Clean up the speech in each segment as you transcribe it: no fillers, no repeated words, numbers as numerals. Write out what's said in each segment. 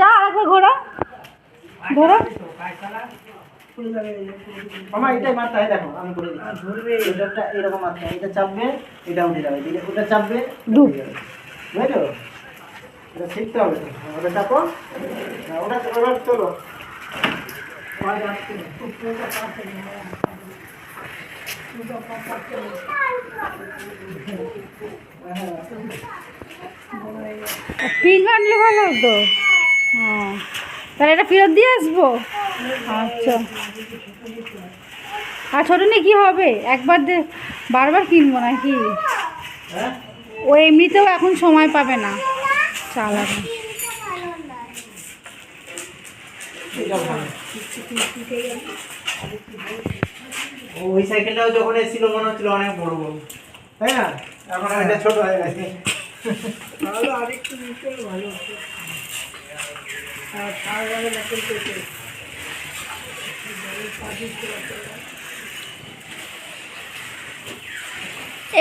যা আরেকবার ঘোরা ধরো মামা এটাই মারতে হয়, দেখো আমি করে দিচ্ছি। ধরবে এটা এরকম মারতে হয়, এটা চাপবে, এটা উঠে যাবে, ওটা চাপবে, ডুব। বুঝলো? এটা শিখতে হবে তো। ওটা চাপো, ওটা ওটা চলো। পিঙ্ক আনলে ভালো হতো। হ্যাঁ, তাহলে এটা ফেরত দিয়ে আসবো। আচ্ছা, আর ছোটো নিয়ে কী হবে, একবার বারবার কিনবো নাকি? ও এমনিতেও এখন সময় পাবে না চালাবে। ওই সাইকেলটাও যখন এসেছিল মনে হচ্ছিল অনেক বড় বড়, তাই না? এখন এটা ছোট হয়ে গেছে। আরেকটু নিচে ভালো হতো।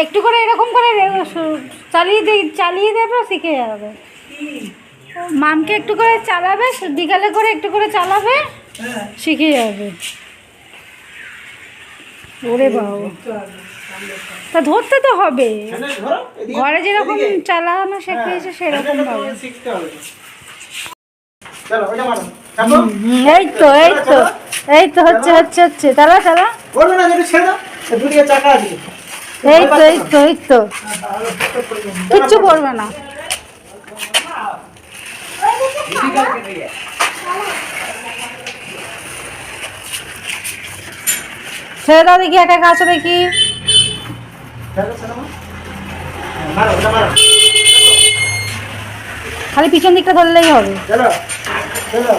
একটু করে এরকম করে চালিয়ে দেবে, শিখে যাবে। মামকে একটু করে চালাবে, বিকালে করে একটু করে চালাবে, শিখে যাবে। ওরে বাবা, তা ধরতে তো হবে, ঘরে যেরকম চালানো শিখিয়েছে সেরকম ভাবে। এই তো এই তো এই তো হচ্ছে হচ্ছে হচ্ছে চালা চালা। এই তো এই তো এই তো কিচ্ছু করবে না। ছেড়ে দাও দেখি, একা একা আসো দেখি। খালি পিছন দিকটা ধরলেই হবে। চলো চলো।